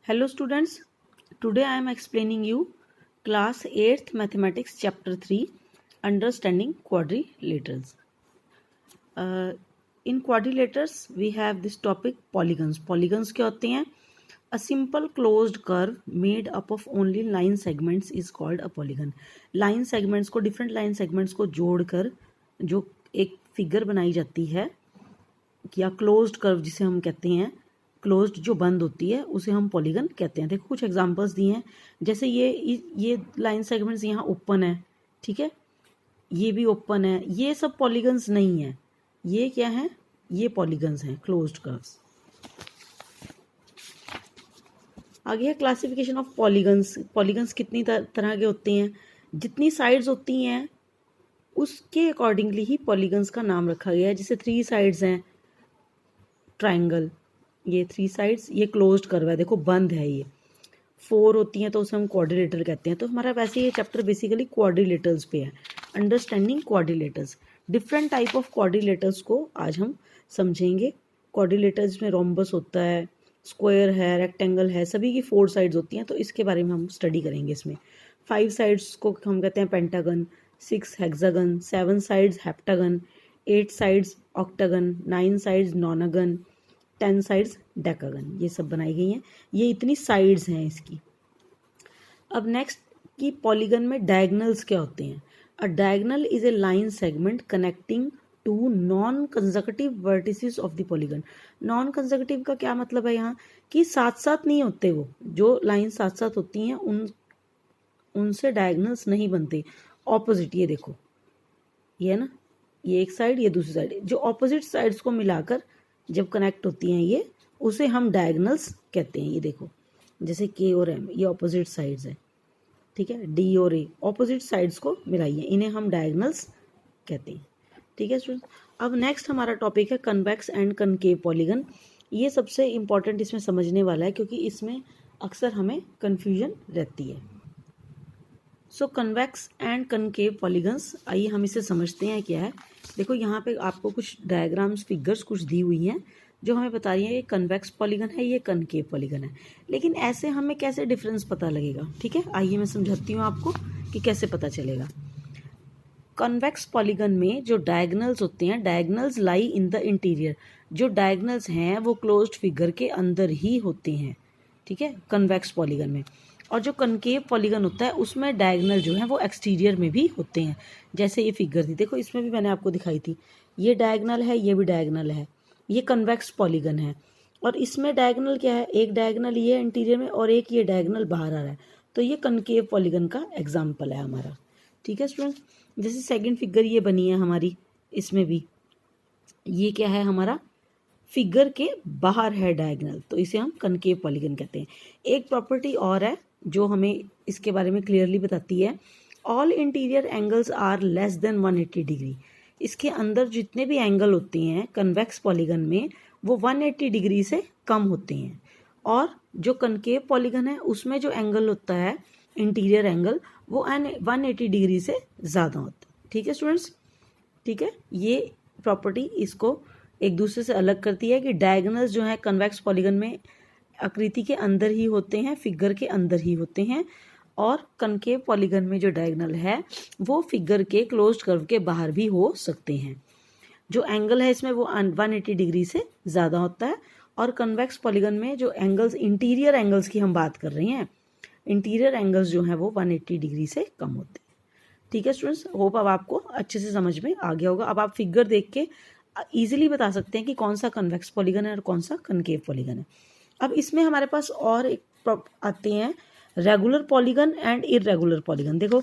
Hello students, today I am explaining you class 8th mathematics chapter 3 understanding quadrilaterals. In quadrilaters we have this topic polygons. Polygons क्या होते हैं? A simple closed curve made up of only line segments is called a polygon. Line segments को different line segments को जोड़कर जो एक figure बनाई जाती है या क्लोज्ड कर्व जिसे हम कहते हैं, क्लोज्ड जो बंद होती है उसे हम पॉलीगन कहते हैं। देखो कुछ एग्जांपल्स दिए हैं, जैसे ये लाइन सेगमेंट्स यहाँ ओपन है, ठीक है, ये भी ओपन है, ये सब पॉलीगन्स नहीं है। ये क्या है? ये पॉलीगन्स हैं, क्लोज्ड कर्व्स। आगे है क्लासिफिकेशन ऑफ पॉलीगन्स। पॉलीगन्स कितनी तरह के होते हैं? जितनी साइड्स होती हैं उसके अकॉर्डिंगली ही पॉलीगन्स का नाम रखा गया है। जैसे 3 साइड्स हैं ट्राइंगल, ये 3 साइड्स, ये क्लोज्ड कर्व है, देखो बंद है। ये 4 होती हैं तो उसे हम क्वाड्रिलेटरल कहते हैं। तो हमारा वैसे ये चैप्टर बेसिकली क्वाड्रिलेटरल्स पे है, understanding quadrilaterals. Different type of quadrilaterals को आज हम समझेंगे। क्वाड्रिलेटरल्स में रोम्बस होता है, स्क्वायर है, रेक्टेंगल है, सभी की 4 साइड्स होती हैं, तो इसके बारे में हम स्टडी करेंगे। इसमें 5 साइड्स को हम कहते हैं pentagon, 6 hexagon, 7 sides heptagon, 8 sides octagon, 9 sides nonagon, 10 sides decagon, ये सब बनाई गई हैं। ये इतनी साइड्स हैं इसकी। अब नेक्स्ट की पॉलीगन में डायगनल्स क्या होते हैं? A diagonal is a line segment connecting two non consecutive vertices of the polygon. Non consecutive का क्या मतलब है यहाँ? कि साथ साथ नहीं होते, वो जो लाइन साथ साथ होती हैं उनसे डायगनल्स नहीं बनते। ऑपोजिट, ये देखो, ये है ना, ये एक साइड, ये दूसरी साइड, जो ऑपोजिट साइड्स को मिलाकर जब कनेक्ट होती हैं ये, उसे हम डायगनल्स कहते हैं। ये देखो, जैसे के और एम, ये ऑपोजिट साइड्स है, ठीक है, डी और ए, ऑपोजिट साइड्स को मिलाइए, इन्हें हम डायगनल्स कहते हैं, ठीक है स्टूडेंट्स। अब नेक्स्ट हमारा टॉपिक है कन्वेक्स एंड कनकेव पॉलीगन। ये सबसे इंपॉर्टेंट इसमें समझने वाला है, क्योंकि इसमें अक्सर हमें कन्फ्यूजन रहती है। सो कन्वेक्स एंड कनकेव पॉलीगन्स, आइए हम इसे समझते हैं क्या है। देखो यहाँ पे आपको कुछ डायग्राम्स, फिगर्स कुछ दी हुई हैं जो हमें बता रही है ये कन्वेक्स पॉलीगन है, ये कनकेव पॉलीगन है। लेकिन ऐसे हमें कैसे डिफरेंस पता लगेगा? ठीक है, आइए मैं समझाती हूँ आपको कि कैसे पता चलेगा। कन्वेक्स पॉलीगन में जो डायगनल्स होते हैं, diagonals lie in the interior. जो डायगनल्स हैं वो क्लोज्ड फिगर के अंदर ही होते हैं, ठीक है, कन्वेक्स पॉलीगन में। और जो कनकेव पॉलीगन होता है उसमें डायगनल जो है वो एक्सटीरियर में भी होते हैं। जैसे ये फिगर थी, देखो इसमें भी मैंने आपको दिखाई थी, ये डायगनल है, ये भी डायगनल है, ये कन्वेक्स पॉलीगन है। और इसमें डायगनल क्या है? एक डायगनल ये इंटीरियर में और एक ये डायगनल बाहर आ रहा है, तो ये कनकेव पॉलीगन का एग्जाम्पल है हमारा, ठीक है स्टूडेंट। जैसे सेकेंड फिगर ये बनी है हमारी, इसमें भी ये क्या है? हमारा फिगर के बाहर है डायगनल, तो इसे हम कनकेव पॉलीगन कहते हैं। एक प्रॉपर्टी और है जो हमें इसके बारे में क्लियरली बताती है, all interior angles are less than 180 degree. इसके अंदर जितने भी एंगल होते हैं कन्वेक्स पॉलीगन में वो 180 डिग्री से कम होते हैं। और जो कनकेव पॉलीगन है उसमें जो एंगल होता है इंटीरियर एंगल, वो 180 डिग्री से ज़्यादा होता है, ठीक है स्टूडेंट्स, ठीक है। ये प्रॉपर्टी इसको एक दूसरे से अलग करती है कि डायगनल्स जो है कन्वेक्स पॉलीगन में आकृति के अंदर ही होते हैं, फिगर के अंदर ही होते हैं, और कनकेव पॉलीगन में जो डायगनल है वो फिगर के क्लोज्ड कर्व के बाहर भी हो सकते हैं। जो एंगल है इसमें वो 180 डिग्री से ज़्यादा होता है। और कन्वेक्स पॉलीगन में जो एंगल्स, इंटीरियर एंगल्स की हम बात कर रहे हैं, इंटीरियर एंगल्स जो हैं वो 180 डिग्री से कम होते हैं, ठीक है स्टूडेंट्स। होप अब आपको अच्छे से समझ में आ गया होगा। अब आप फिगर देख के ईजिली बता सकते हैं कि कौन सा कन्वेक्स पॉलीगन है और कौन सा कनकेव पॉलीगन है। अब इसमें हमारे पास और एक आते हैं regular polygon and irregular polygon. देखो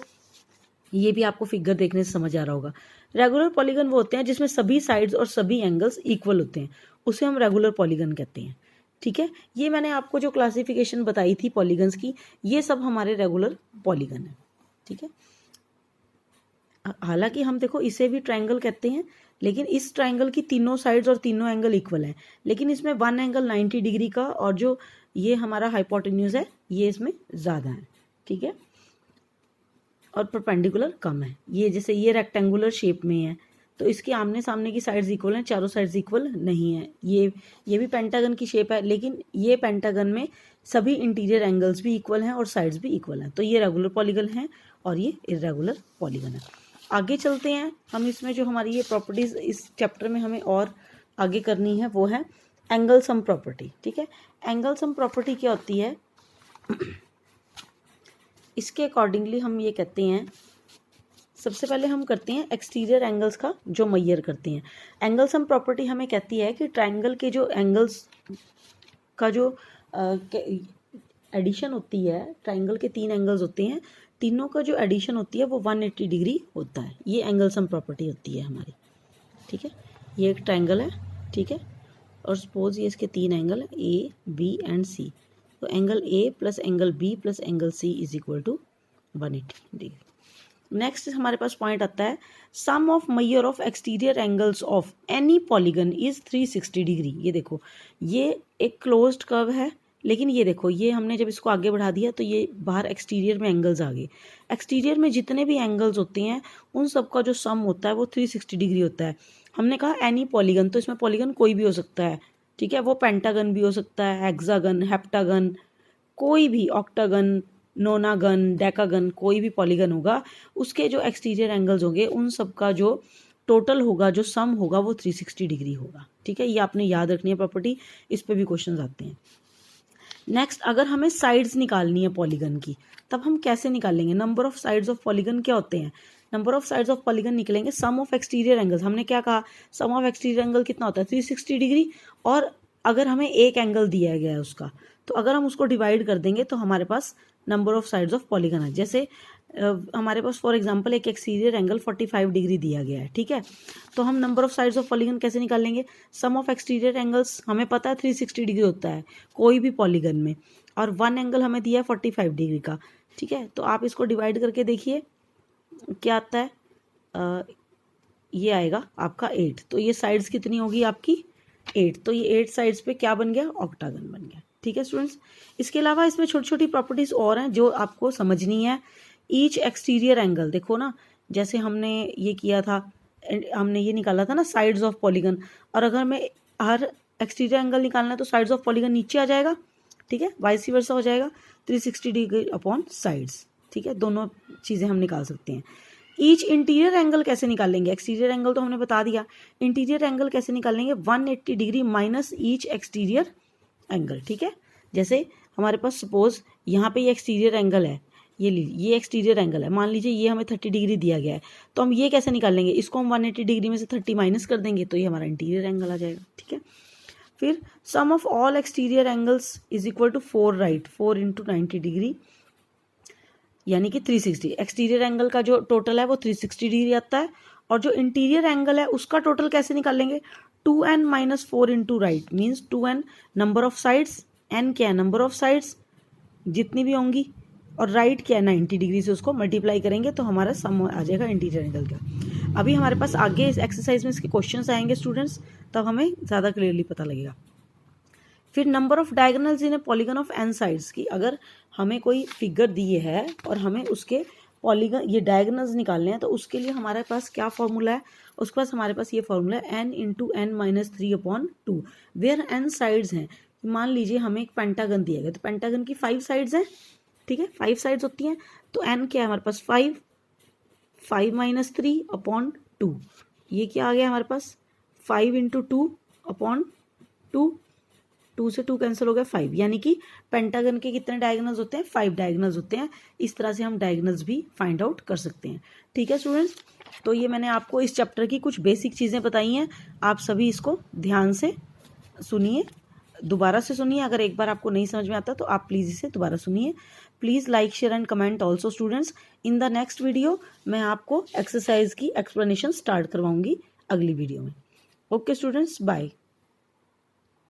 ये भी आपको फिगर देखने से समझ आ रहा होगा। रेगुलर पॉलीगन वो होते हैं जिसमें सभी साइड्स और सभी एंगल्स इक्वल होते हैं, उसे हम रेगुलर पॉलीगन कहते हैं, ठीक है। ये मैंने आपको जो क्लासिफिकेशन बताई थी पॉलीगन्स की, ये सब हमारे रेगुलर पॉलीगन है, ठीक है। हालांकि हम देखो इसे भी ट्रायंगल कहते हैं, लेकिन इस ट्रायंगल की तीनों साइड्स और तीनों एंगल इक्वल है, लेकिन इसमें वन एंगल 90 डिग्री का और जो ये हमारा हाइपोटेन्यूज है ये इसमें ज़्यादा है, ठीक है, और परपेंडिकुलर कम है। ये जैसे ये रेक्टेंगुलर शेप में है तो इसके आमने सामने की साइड्स इक्वल हैं, चारों साइड्स इक्वल नहीं है। ये भी पेंटागन की शेप है, लेकिन ये पेंटागन में सभी इंटीरियर एंगल्स भी इक्वल हैं और साइड्स भी इक्वल हैं। तो ये रेगुलर पॉलीगन है और ये इर्रेगुलर पॉलीगन है। आगे चलते हैं हम, इसमें जो हमारी ये प्रॉपर्टीज इस चैप्टर में हमें और आगे करनी है वो है एंगल सम प्रॉपर्टी। ठीक है, एंगल सम प्रॉपर्टी क्या होती है, इसके अकॉर्डिंगली हम ये कहते हैं, सबसे पहले हम करते हैं एक्सटीरियर एंगल्स का जो मेजर करते हैं। एंगल सम प्रॉपर्टी हमें कहती है कि ट्रायंगल के जो एंगल्स का जो एडिशन होती है, ट्रायंगल के 3 एंगल्स होते हैं, तीनों का जो एडिशन होती है वो 180 डिग्री होता है। ये एंगल सम प्रॉपर्टी होती है हमारी। ठीक है, ये एक ट्रायंगल है, ठीक है, और सपोज ये इसके 3 angle A B and C, तो angle A plus angle B plus angle C is equal to 180 degree. Next हमारे पास पॉइंट आता है, sum of measure of exterior angles of any polygon is 360 degree. ये देखो, ये एक क्लोज्ड कर्व है, लेकिन ये देखो, ये हमने जब इसको आगे बढ़ा दिया तो ये बाहर एक्सटीरियर में एंगल्स आ गए। एक्सटीरियर में जितने भी एंगल्स होते हैं उन सब का जो सम होता है वो 360 डिग्री होता है। हमने कहा एनी पॉलीगन, तो इसमें पॉलीगन कोई भी हो सकता है। ठीक है, वो पेंटागन भी हो सकता है, हेक्सागन, हेप्टागन, कोई भी, ऑक्टागन, नोनागन, डेकागन, कोई भी पॉलीगन होगा, उसके जो एक्सटीरियर एंगल्स होंगे उन सब का जो टोटल होगा, जो सम होगा वो 360 डिग्री होगा। ठीक है, ये आपने याद रखनी है प्रॉपर्टी, इस पे भी क्वेश्चन आते हैं। नेक्स्ट, अगर हमें साइड्स निकालनी है पॉलीगन की, तब हम कैसे निकालेंगे? Number of sides of polygon क्या होते हैं? Number of sides of polygon निकलेंगे सम ऑफ एक्सटीरियर एंगल्स। हमने क्या कहा, सम ऑफ एक्सटीरियर एंगल कितना होता है? 360 डिग्री। और अगर हमें एक एंगल दिया गया है उसका, तो अगर हम उसको डिवाइड कर देंगे तो हमारे पास number of sides of polygon है। जैसे हमारे पास फॉर एग्जांपल एक एक्सटीरियर एंगल 45 डिग्री दिया गया है। ठीक है, तो हम number of sides of polygon कैसे निकालेंगे? सम ऑफ एक्सटीरियर एंगल्स हमें पता है 360 डिग्री होता है कोई भी पॉलीगन में, और 1 एंगल हमें दिया है 45 डिग्री का। ठीक है, तो आप इसको डिवाइड करके देखिए क्या आता है, ये आएगा आपका 8। तो ये साइड्स कितनी होगी आपकी? 8। तो ये 8 साइड्स पे क्या बन गया? ऑक्टागन बन गया। ठीक है स्टूडेंट्स, इसके अलावा इसमें छोटी छोटी प्रॉपर्टीज और हैं जो आपको समझनी है। ईच एक्सटीरियर एंगल, देखो ना, जैसे हमने ये किया था, हमने ये निकाला था ना साइड्स ऑफ पॉलीगन, और अगर मैं हर एक्सटीरियर एंगल निकालना है तो साइड्स ऑफ पॉलीगन नीचे आ जाएगा। ठीक है, वाइस वर्सा हो जाएगा, 360 डिग्री अपॉन साइड्स। ठीक है, दोनों चीज़ें हम निकाल सकते हैं। ईच इंटीरियर एंगल कैसे निकालेंगे? एक्सटीरियर एंगल तो हमने बता दिया, इंटीरियर एंगल कैसे निकालेंगे? 180 degree minus each exterior angle. ठीक है, जैसे हमारे पास सपोज यहाँ पे ये एक्सटीरियर एंगल है, ये एक्सटीरियर एंगल है, मान लीजिए ये हमें 30 डिग्री दिया गया है, तो हम ये कैसे निकालेंगे? इसको हम 180 डिग्री में से 30 माइनस कर देंगे तो ये हमारा इंटीरियर एंगल आ जाएगा। ठीक है, फिर sum of all exterior angles is equal to 4, right, 4 into 90 degree यानी कि 360। एक्सटीरियर एंगल का जो टोटल है वो 360 डिग्री आता है, और जो इंटीरियर एंगल है उसका टोटल कैसे निकालेंगे? 2n minus 4 into right means 2n number of sides, n क्या है? नंबर ऑफ साइड्स जितनी भी होंगी, और राइट क्या है? 90 डिग्री से उसको मल्टीप्लाई करेंगे तो हमारा सम आ जाएगा इंटीरियर एंगल का। अभी हमारे पास आगे इस एक्सरसाइज में इसके क्वेश्चंस आएंगे स्टूडेंट्स, तब हमें ज़्यादा क्लियरली पता लगेगा। फिर number of diagonals in A polygon of n sides की, अगर हमें कोई फिगर दिए है और हमें उसके पॉलीगन ये डायगोनल्स निकालने हैं, तो उसके लिए हमारे पास क्या फॉर्मूला है? उसके पास हमारे पास ये फॉर्मूला है n into n minus 3 upon 2, where n sides हैं। मान लीजिए हमें एक पेंटागन दिया गया, तो पेंटागन की 5 साइड्स हैं। ठीक है, 5 साइड्स होती हैं, तो n क्या है हमारे पास? 5 माइनस 3 अपॉन 2, ये क्या आ गया हमारे पास? 5 इंटू 2 अपॉन 2, 2 से 2 कैंसिल हो गया 5, यानी कि पेंटागन के कितने डायगोनल्स होते हैं? 5 डायगोनल्स होते हैं। इस तरह से हम डायगोनल्स भी फाइंड आउट कर सकते हैं। ठीक है स्टूडेंट्स, तो ये मैंने आपको इस चैप्टर की कुछ बेसिक चीज़ें बताई हैं, आप सभी इसको ध्यान से सुनिए, दोबारा से सुनिए। अगर एक बार आपको नहीं समझ में आता तो आप प्लीज़ इसे दोबारा सुनिए। Please like, share and comment also students. In the next video मैं आपको एक्सरसाइज की एक्सप्लेनेशन स्टार्ट करवाऊंगी अगली वीडियो में। Okay students, bye.